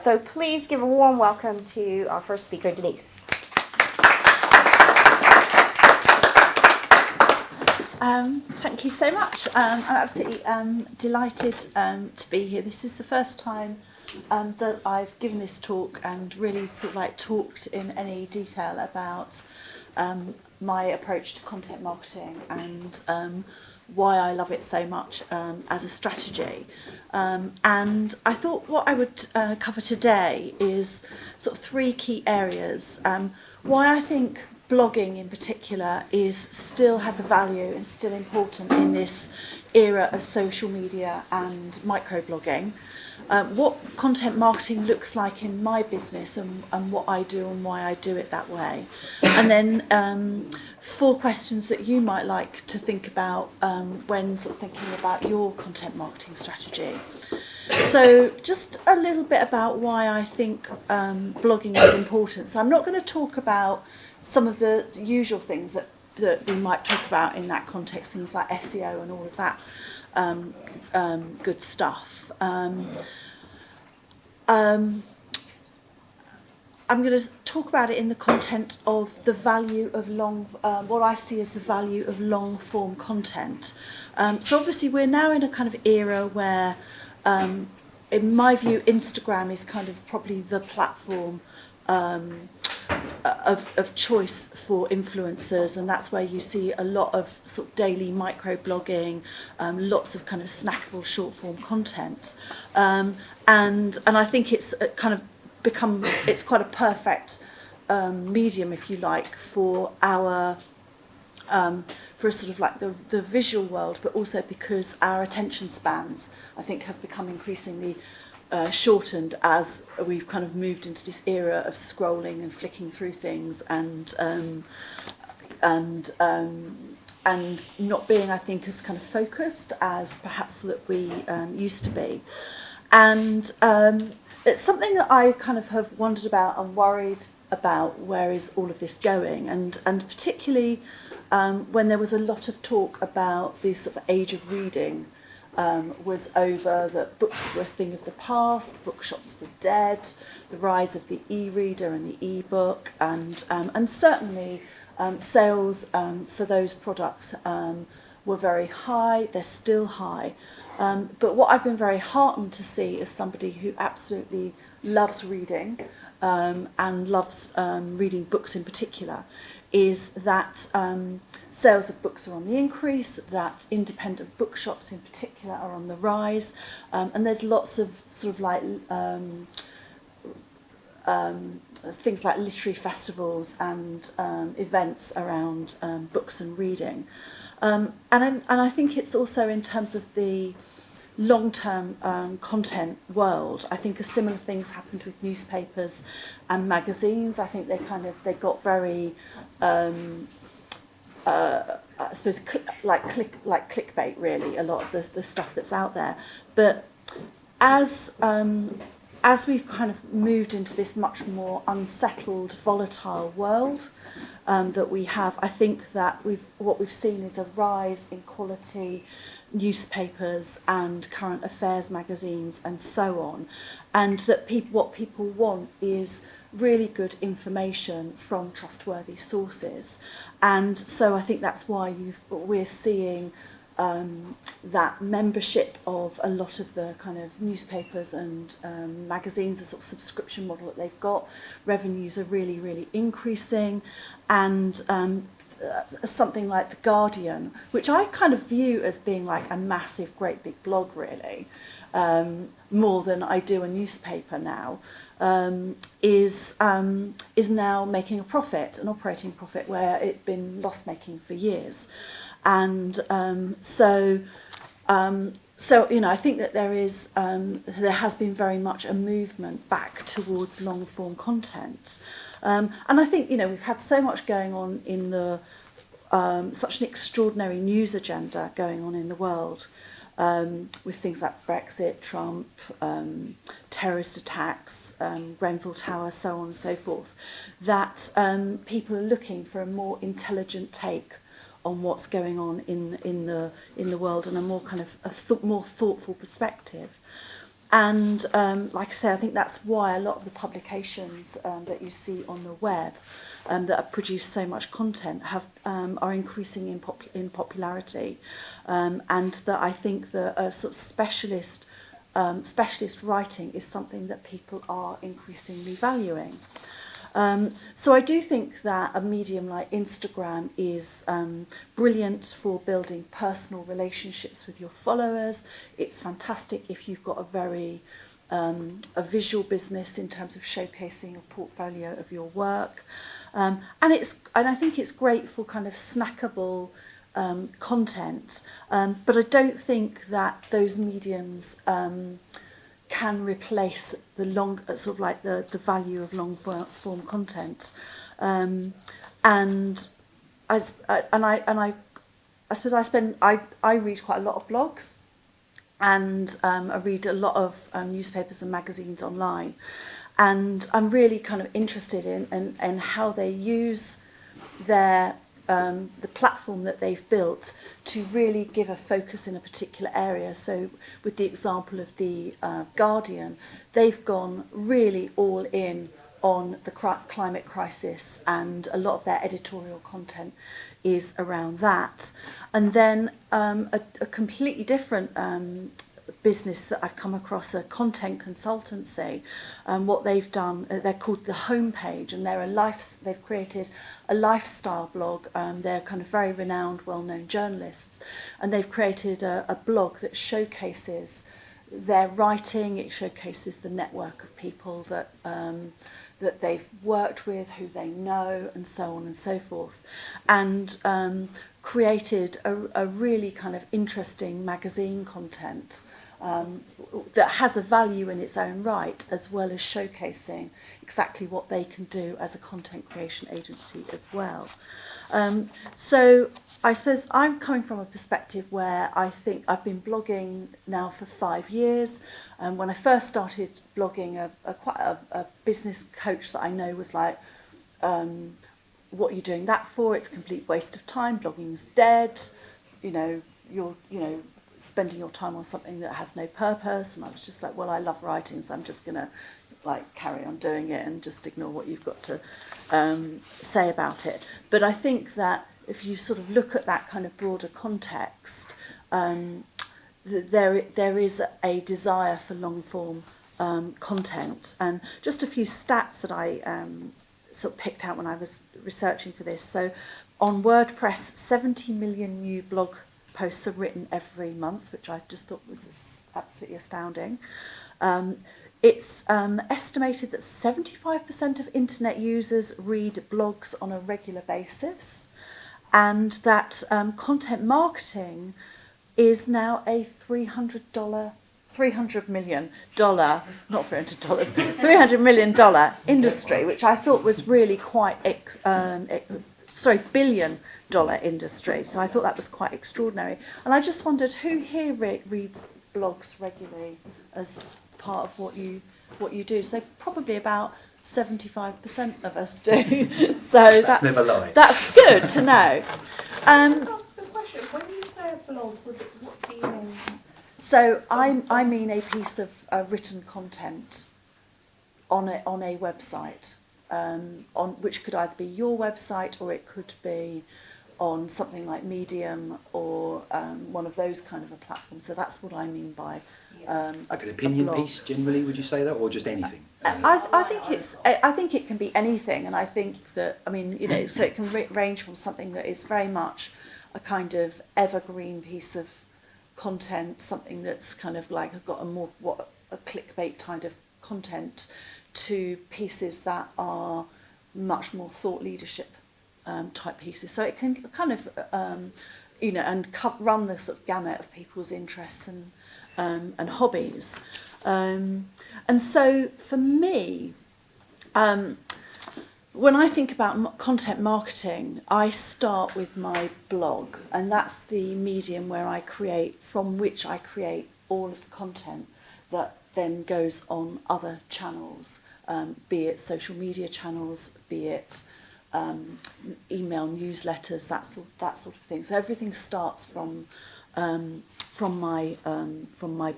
So please give a warm welcome to our first speaker, Denyse. Thank you so much. I'm absolutely delighted to be here. This is the first time that I've given this talk and really sort of like talked in any detail about my approach to content marketing and why I love it so much as a strategy. And I thought what I would cover today is sort of three key areas. Why I think blogging in particular still has a value and still important in this era of social media and microblogging. What content marketing looks like in my business and what I do and why I do it that way. And then 4 questions that you might like to think about when sort of thinking about your content marketing strategy. So just a little bit about why I think blogging is important. So I'm not going to talk about some of the usual things that we might talk about in that context, things like SEO and all of that good stuff. I'm going to talk about it in the content of the value of what I see as the value of long form content. So obviously we're now in a kind of era where, in my view, Instagram is kind of probably the platform of choice for influencers, and that's where you see a lot of sort of daily microblogging, lots of kind of snackable short form content, and I think it's kind of it's quite a perfect medium, if you like, for our for sort of like the visual world, but also because our attention spans, I think, have become increasingly shortened as we've kind of moved into this era of scrolling and flicking through things and not being, I think, as kind of focused as perhaps that we used to be. And it's something that I kind of have wondered about and worried about, where is all of this going, and particularly when there was a lot of talk about the sort of age of reading was over, that books were a thing of the past, bookshops were dead, the rise of the e-reader and the e-book, and certainly sales for those products were very high. They're still high. But what I've been very heartened to see as somebody who absolutely loves reading and loves reading books in particular, is that sales of books are on the increase, that independent bookshops in particular are on the rise, and there's lots of sort of like things like literary festivals and events around books and reading. And I think it's also in terms of the long-term content world. I think a similar things happened with newspapers and magazines. I think they got very I suppose clickbait, really, a lot of the stuff that's out there. But as we've kind of moved into this much more unsettled, volatile world that we have, I think that what we've seen is a rise in quality newspapers and current affairs magazines and so on, and that what people want is really good information from trustworthy sources. And so I think that's why we're seeing that membership of a lot of the kind of newspapers and magazines, the sort of subscription model that they've got, revenues are really, really increasing. And something like The Guardian, which I kind of view as being like a massive, great big blog, really, more than I do a newspaper now, is now making a profit, an operating profit, where it'd been loss-making for years. And so I think that there has been very much a movement back towards long-form content. And I think, we've had so much going on in the such an extraordinary news agenda going on in the world, with things like Brexit, Trump, terrorist attacks, Grenfell Tower, so on and so forth, that people are looking for a more intelligent take on what's going on in the world, and a more kind of more thoughtful perspective. And like I say, I think that's why a lot of the publications that you see on the web that have produced so much content are increasing in popularity, and that I think that sort of specialist writing is something that people are increasingly valuing. So I do think that a medium like Instagram is brilliant for building personal relationships with your followers. It's fantastic if you've got a visual business in terms of showcasing a portfolio of your work. And I think it's great for kind of snackable content. But I don't think that those mediums can replace the the value of long form content, and I suppose I read quite a lot of blogs, and I read a lot of newspapers and magazines online, and I'm really kind of interested in how they use the platform that they've built to really give a focus in a particular area. So with the example of the Guardian, they've gone really all in on the climate crisis, and a lot of their editorial content is around that. And then a completely different business that I've come across, a content consultancy, what they've done, they're called The Homepage, and they've created a lifestyle blog. They're kind of very renowned, well-known journalists, and they've created a blog that showcases their writing. It showcases the network of people that they've worked with, who they know, and so on and so forth, and created a really kind of interesting magazine content that has a value in its own right, as well as showcasing exactly what they can do as a content creation agency as well. So I suppose I'm coming from a perspective where I think I've been blogging now for 5 years. When I first started blogging, a business coach that I know was like, what are you doing that for? It's a complete waste of time. Blogging's dead. You're spending your time on something that has no purpose. And I was just like, well, I love writing, so I'm just gonna carry on doing it and just ignore what you've got to say about it. But I think that if you sort of look at that kind of broader context, there is a desire for long form content. And just a few stats that I sort of picked out when I was researching for this. So on WordPress, 70 million new blog posts are written every month, which I just thought was absolutely astounding. It's estimated that 75% of internet users read blogs on a regular basis, and that content marketing is now a $300 million, not $300, $300 million industry, which I thought was really quite, billion dollar industry. So I thought that was quite extraordinary. And I just wondered who here reads blogs regularly as part of what you do. So probably about 75% of us do. So that's never lied. That's good to know. Just ask a question. When you say a blog, what do you mean? So I mean a piece of written content on a website, on which could either be your website, or it could be on something like Medium or one of those kind of a platform. So that's what I mean by like an opinion piece, generally, would you say that, or just anything? I think it can be anything, and I think that, so it can range from something that is very much a kind of evergreen piece of content, something that's kind of like got a clickbait kind of content, to pieces that are much more thought leadership type pieces. So it can kind of and run the sort of gamut of people's interests and hobbies. And so for me, when I think about content marketing, I start with my blog, and that's the medium from which I create all of the content that then goes on other channels, be it social media channels, be it email newsletters, that sort of thing. So everything starts from from my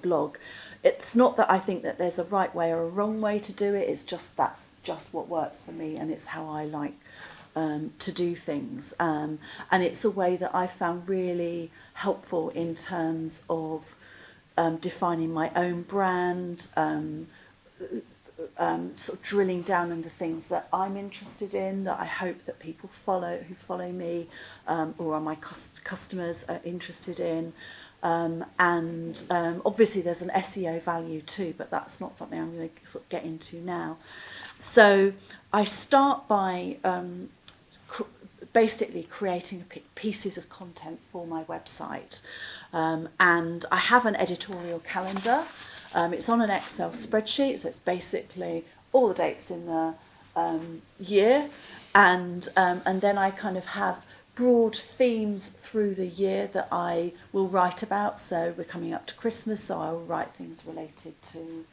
blog. It's not that I think that there's a right way or a wrong way to do it. It's just that's just what works for me, and it's how I like to do things. And it's a way that I found really helpful in terms of defining my own brand, sort of drilling down in the things that I'm interested in, that I hope that people who follow me or are my customers are interested in. And obviously there's an SEO value too, but that's not something I'm going to sort of get into now. So I start by basically creating pieces of content for my website. And I have an editorial calendar. It's on an Excel spreadsheet, so it's basically all the dates in the year. And then I kind of have broad themes through the year that I will write about. So we're coming up to Christmas, so I will write things related to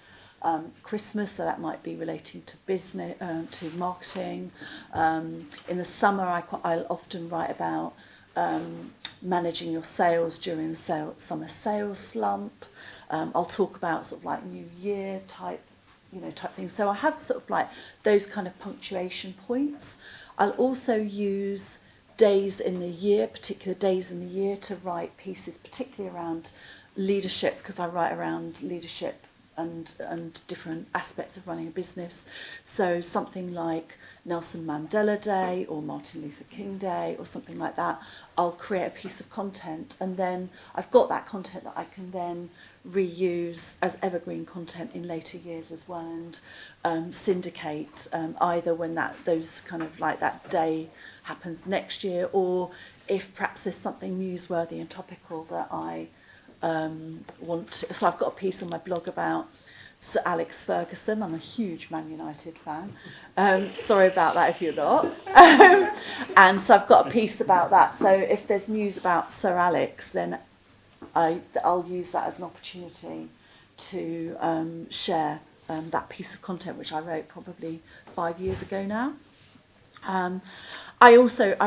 Christmas, so that might be relating to business, to marketing. In the summer, I'll often write about managing your sales during the summer sales slump. I'll talk about sort of like New Year type things. So I have sort of like those kind of punctuation points. I'll also use days in the year, particular days in the year, to write pieces, particularly around leadership, because I write around leadership and different aspects of running a business. So something like Nelson Mandela Day or Martin Luther King Day or something like that, I'll create a piece of content, and then I've got that content that I can then reuse as evergreen content in later years as well, and syndicate either when those kind of like that day happens next year, or if perhaps there's something newsworthy and topical that I want to. So I've got a piece on my blog about Sir Alex Ferguson. I'm a huge Man United fan. Sorry about that if you're not. And so I've got a piece about that. So if there's news about Sir Alex, then I'll use that as an opportunity to share that piece of content, which I wrote probably 5 years ago now. I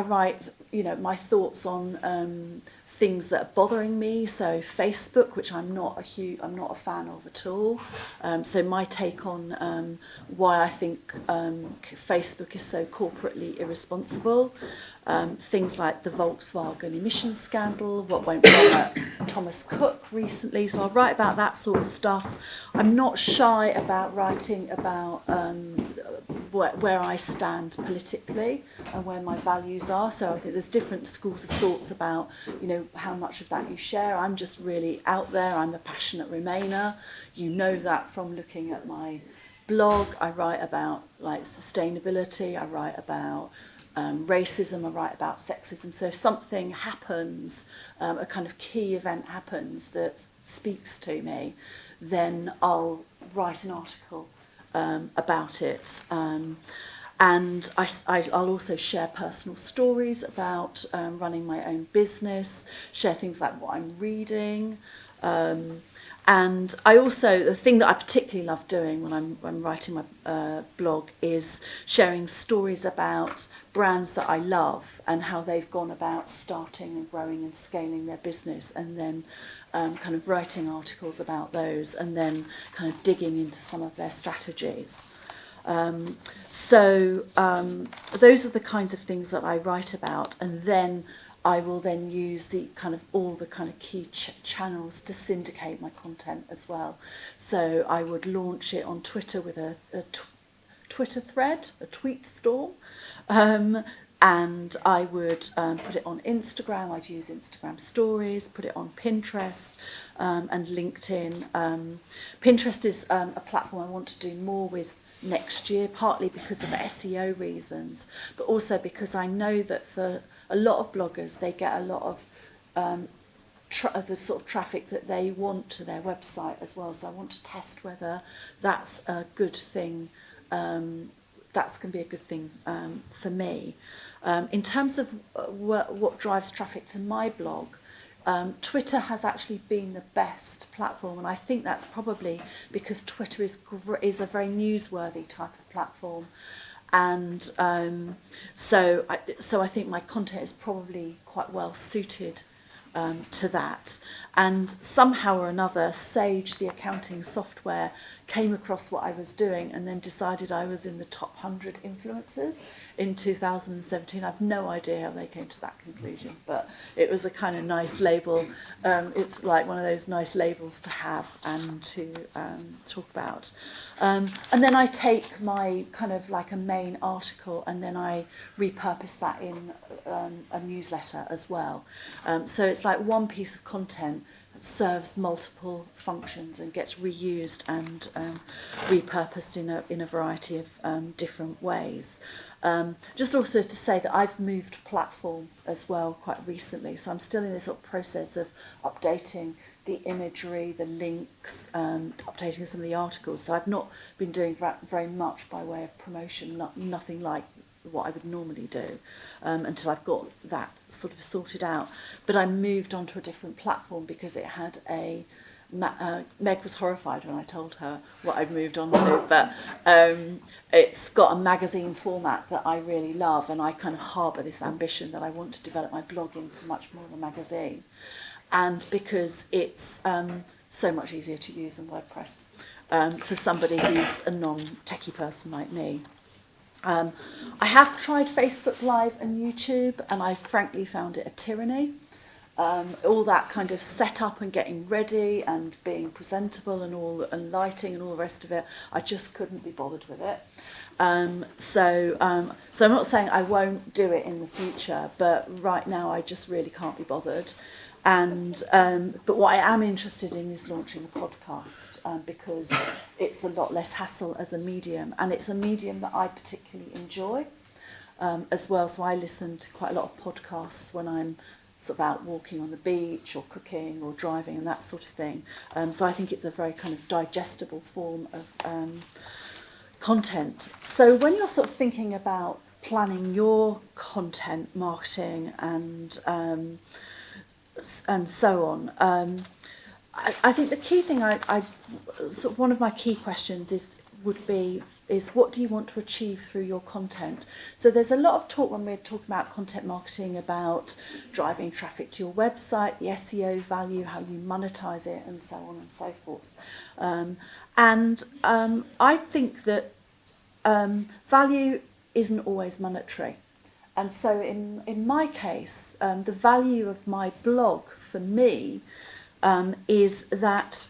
write, my thoughts on things that are bothering me. So Facebook, which I'm not a fan of at all. So my take on why I think Facebook is so corporately irresponsible. Things like the Volkswagen emissions scandal, what went wrong at Thomas Cook recently. So I'll write about that sort of stuff. I'm not shy about writing about where I stand politically and where my values are. So I think there's different schools of thoughts about, how much of that you share. I'm just really out there. I'm a passionate Remainer. You know that from looking at my blog. I write about like sustainability. I write about racism. I write about sexism. So if something happens, a kind of key event happens that speaks to me, then I'll write an article about it. And I'll also share personal stories about running my own business, share things like what I'm reading. And I also, the thing that I particularly love doing when I'm writing my blog is sharing stories about brands that I love and how they've gone about starting and growing and scaling their business, and then kind of writing articles about those, and then kind of digging into some of their strategies. So those are the kinds of things that I write about, and then I will then use all the kind of key channels to syndicate my content as well. So I would launch it on Twitter with a Twitter thread, a tweet storm, and I would put it on Instagram. I'd use Instagram stories, put it on Pinterest and LinkedIn. Pinterest is a platform I want to do more with next year, partly because of SEO reasons, but also because I know that for a lot of bloggers, they get a lot of the sort of traffic that they want to their website as well. So I want to test whether that's a good thing. That's going to be a good thing for me. In terms of what drives traffic to my blog, Twitter has actually been the best platform, and I think that's probably because Twitter is a very newsworthy type of platform, and so I think my content is probably quite well suited to that. And somehow or another, Sage, the accounting software, came across what I was doing and then decided I was in the top 100 influencers in 2017. I've no idea how they came to that conclusion, but it was a kind of nice label. It's like one of those nice labels to have and to talk about. And then I take my kind of like a main article and then I repurpose that in a newsletter as well. So it's like one piece of content serves multiple functions and gets reused and repurposed in a variety of different ways. Just also to say that I've moved platform as well quite recently, so I'm still in this sort of process of updating the imagery, the links, updating some of the articles. So I've not been doing very much by way of promotion, nothing like what I would normally do until I've got that sort of sorted out. But I moved onto a different platform because it had Meg was horrified when I told her what I'd moved on to, but it's got a magazine format that I really love, and I kind of harbour this ambition that I want to develop my blog into much more of a magazine. And because it's so much easier to use than WordPress for somebody who's a non-techie person like me. I have tried Facebook Live and YouTube, and I frankly found it a tyranny. All that kind of setup and getting ready and being presentable and lighting and all the rest of it, I just couldn't be bothered with it. So I'm not saying I won't do it in the future, but right now I just really can't be bothered. And but what I am interested in is launching a podcast because it's a lot less hassle as a medium, and it's a medium that I particularly enjoy as well. So I listen to quite a lot of podcasts when I'm sort of out walking on the beach or cooking or driving and that sort of thing. So I think it's a very kind of digestible form of content. So when you're sort of thinking about planning your content marketing and so on, I think the key thing I sort of one of my key questions is what do you want to achieve through your content? So there's a lot of talk when we're talking about content marketing about driving traffic to your website, the SEO value, how you monetize it, and so on and so forth. I think that value isn't always monetary. And so in my case, the value of my blog for me is that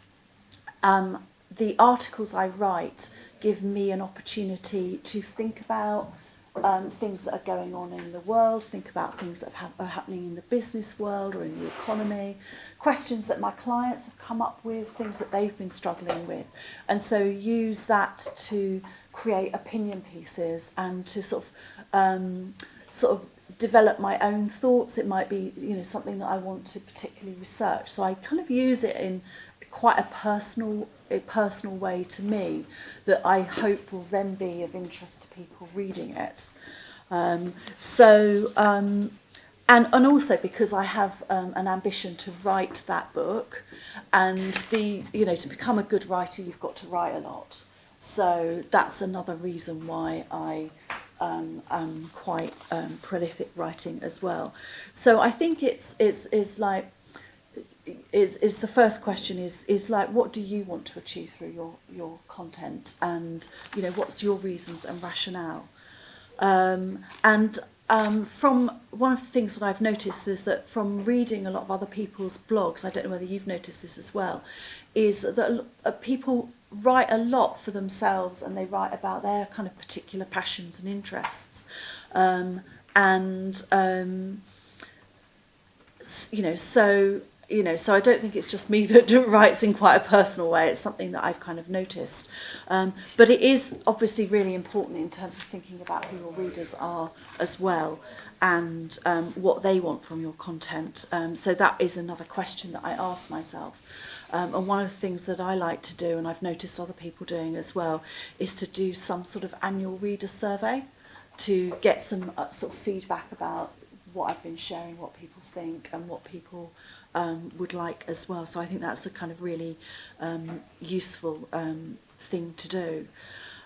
the articles I write give me an opportunity to think about things that are going on in the world, think about things that are happening in the business world or in the economy, questions that my clients have come up with, things that they've been struggling with. And so use that to create opinion pieces and to sort of develop my own thoughts. It might be, something that I want to particularly research. So I kind of use it in quite a personal way to me that I hope will then be of interest to people reading it. And also because I have an ambition to write that book, and to become a good writer, you've got to write a lot. So that's another reason why I am quite prolific writing as well. So I think it's like the first question is like, what do you want to achieve through your content, and what's your reasons and rationale? From one of the things that I've noticed is that from reading a lot of other people's blogs, I don't know whether you've noticed this as well, is that people write a lot for themselves, and they write about their kind of particular passions and interests, so I don't think it's just me that writes in quite a personal way. It's something that I've kind of noticed. But it is obviously really important in terms of thinking about who your readers are as well, and what they want from your content. So that is another question that I ask myself. And one of the things that I like to do, and I've noticed other people doing as well, is to do some sort of annual reader survey to get some sort of feedback about what I've been sharing, what people think, and what people would like as well. So I think that's a kind of really useful thing to do.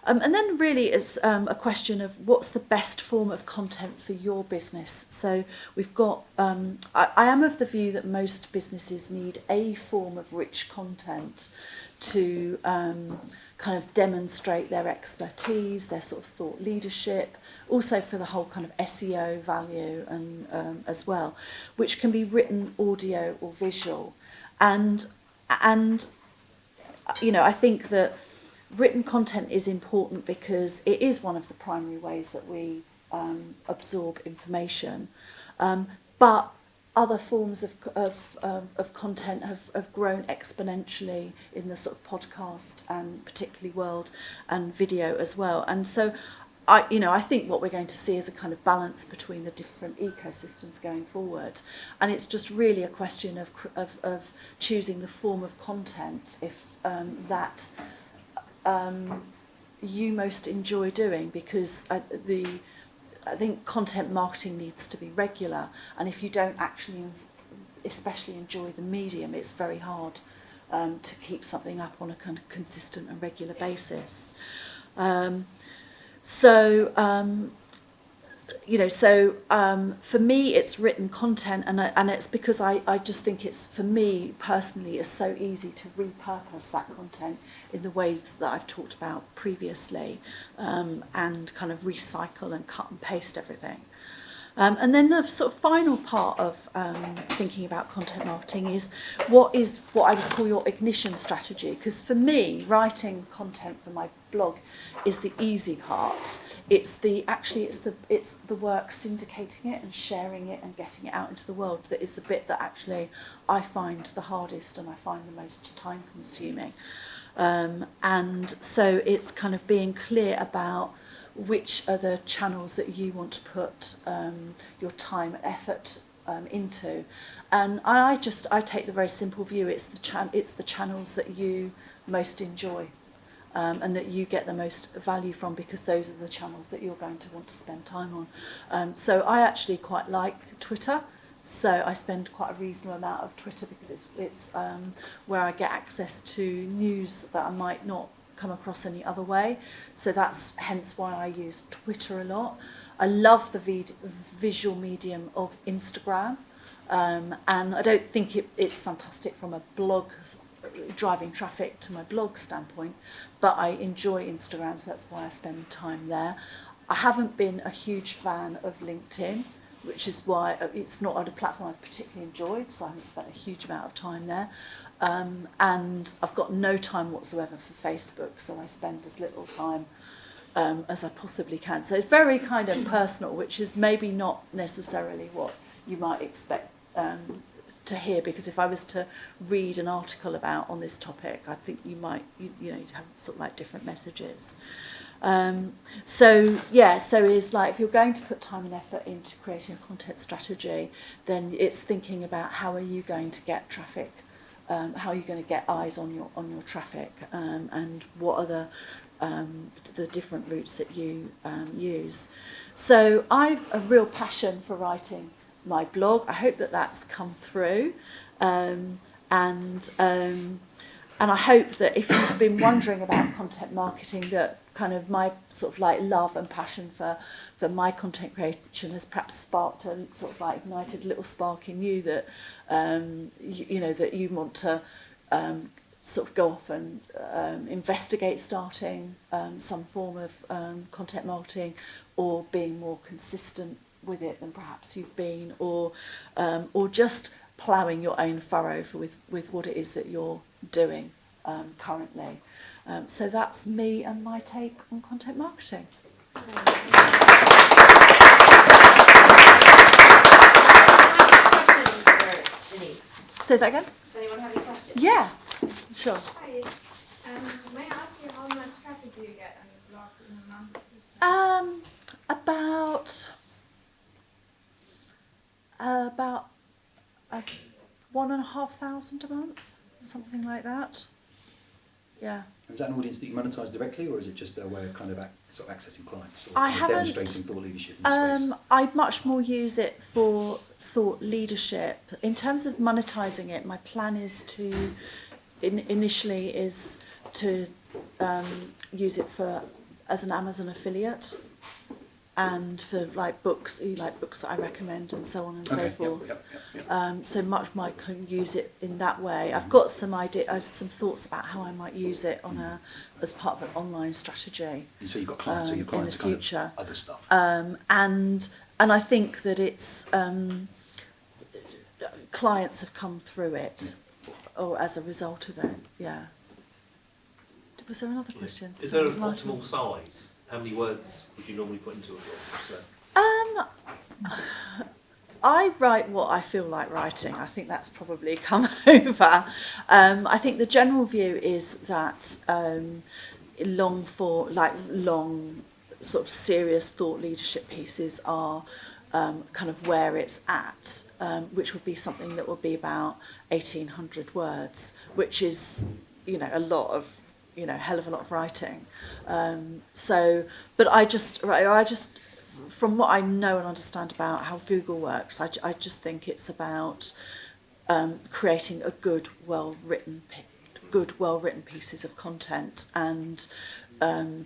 And then really it's a question of what's the best form of content for your business. So we've got, I am of the view that most businesses need a form of rich content to kind of demonstrate their expertise, their sort of thought leadership, also for the whole kind of SEO value and as well, which can be written, audio or visual. And you know, I think that written content is important because it is one of the primary ways that we absorb information. But other forms of content have grown exponentially in the sort of podcast and particularly world and video as well. And so I think what we're going to see is a kind of balance between the different ecosystems going forward, and it's just really a question of choosing the form of content if that you most enjoy doing, because I think content marketing needs to be regular, and if you don't actually especially enjoy the medium, it's very hard to keep something up on a kind of consistent and regular basis. For me, it's written content, and it's because I just think it's, for me personally, it's so easy to repurpose that content in the ways that I've talked about previously, and kind of recycle and cut and paste everything. And then the sort of final part of thinking about content marketing is what I would call your ignition strategy. Because for me, writing content for my blog is the easy part. It's the work syndicating it and sharing it and getting it out into the world that is the bit that actually I find the hardest and I find the most time consuming. And so it's kind of being clear about which are the channels that you want to put your time and effort into. And I take the very simple view, it's the channels that you most enjoy, and that you get the most value from, because those are the channels that you're going to want to spend time on. So I actually quite like Twitter. So I spend quite a reasonable amount of Twitter because it's where I get access to news that I might not come across any other way. So that's hence why I use Twitter a lot. I love the visual medium of Instagram, and I don't think it's fantastic from a blog, driving traffic to my blog standpoint, but I enjoy Instagram, so that's why I spend time there. I haven't been a huge fan of LinkedIn, which is why it's not a platform I've particularly enjoyed, so I haven't spent a huge amount of time there. And I've got no time whatsoever for Facebook, so I spend as little time as I possibly can. So it's very kind of personal, which is maybe not necessarily what you might expect to hear, because if I was to read an article on this topic, I think you might have sort of like different messages. So it's like, if you're going to put time and effort into creating a content strategy, then it's thinking about how are you going to get traffic, how are you going to get eyes on your traffic, and what are the different routes that you use. So I've a real passion for writing my blog. I hope that that's come through, and I hope that if you've been wondering about content marketing, that kind of my sort of like love and passion for my content creation has perhaps sparked a sort of like ignited a little spark in you, that that you want to sort of go off and investigate starting some form of content marketing, or being more consistent with it than perhaps you've been, or just ploughing your own furrow with what it is that you're doing currently. So that's me and my take on content marketing. Say that again? Does anyone have any questions? Yeah, sure. Hi. May I ask you how much traffic do you get on your blog in a month? About 1,500 a month, something like that. Yeah. Is that an audience that you monetize directly, or is it just a way of kind of sort of accessing clients, or I haven't, demonstrating thought leadership in the space? I much more use it for thought leadership. In terms of monetizing it, my plan is initially to use it for as an Amazon affiliate, and for like books that I recommend and so on and so forth. So much might use it in that way. I've got some some thoughts about how I might use it as part of an online strategy. So you've got clients, so your clients in the kind future. of other stuff. And I think that it's clients have come through it, or as a result of it. Yeah. Was there another question? Is there an optimal size? How many words would you normally put into a book? So? I write what I feel like writing. I think that's probably come over. I think the general view is that long sort of serious thought leadership pieces are kind of where it's at, which would be something that would be about 1,800 words, which is, a lot of, hell of a lot of writing. But I just, from what I know and understand about how Google works, I just think it's about creating a good, well-written pieces of content, and and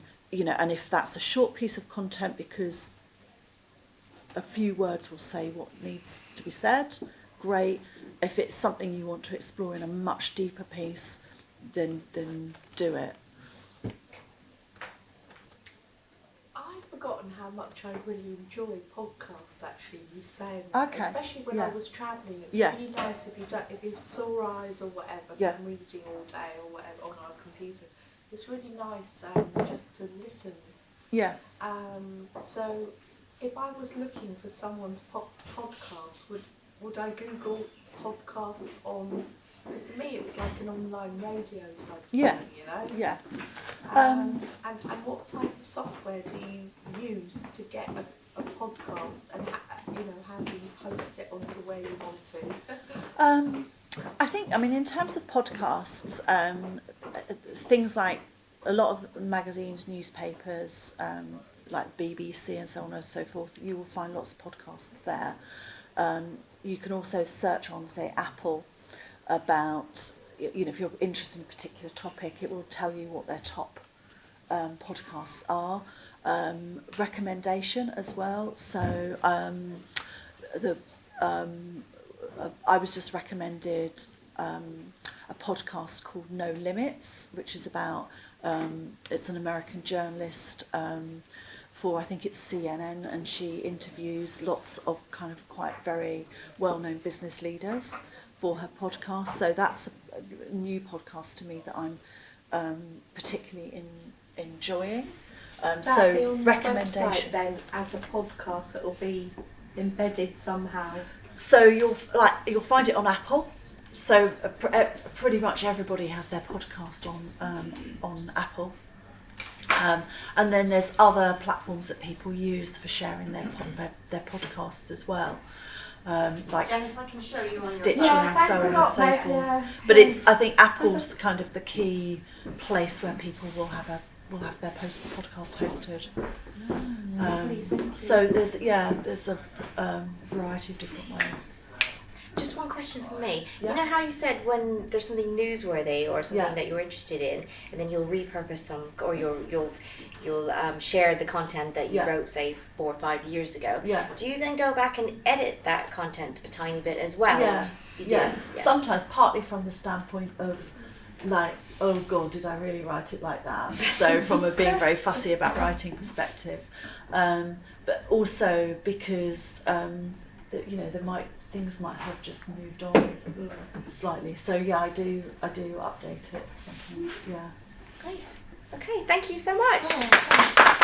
if that's a short piece of content because a few words will say what needs to be said, great. If it's something you want to explore in a much deeper piece, then do it. I've forgotten how much I really enjoy podcasts. Actually, you saying, Okay. especially when I was travelling, it's Yeah. really nice if you've sore eyes or whatever, Yeah. from reading all day or whatever on our computer. It's really nice just to listen. Yeah. So, if I was looking for someone's podcast, would I Google podcast on? Because to me, it's like an online radio type Yeah. thing, Yeah. And what type of software do you use to get a podcast, and how do you post it onto where you want to? I think, in terms of podcasts, things like a lot of magazines, newspapers, like BBC and so on and so forth, you will find lots of podcasts there. You can also search on, say, Apple about, if you're interested in a particular topic, it will tell you what their top podcasts are. Recommendation as well. So I was just recommended a podcast called No Limits, which is about, it's an American journalist for, I think it's CNN, and she interviews lots of kind of quite very well-known business leaders for her podcast. So that's a new podcast to me that I'm particularly enjoying. So recommendation. Then as a podcast, it will be embedded somehow. So you'll find it on Apple. So pretty much everybody has their podcast on Apple. And then there's other platforms that people use for sharing their podcasts as well. Like Janice, I can show you on Stitcher your and so on and so forth. But I think Apple's kind of the key place where people will have their podcast hosted. So there's a variety of different ways. Just one question from me. Yeah. You know how you said when there's something newsworthy or something Yeah. that you're interested in, and then you'll repurpose some, or you'll share the content that you Yeah. wrote, say 4 or 5 years ago. Yeah. Do you then go back and edit that content a tiny bit as well? Yeah. You do? Yeah. Sometimes partly from the standpoint of like, oh God, did I really write it like that? So from a being very fussy about writing perspective, but also because things might have just moved on slightly. So yeah, I do update it sometimes. Yeah. Great. Okay, thank you so much. Oh,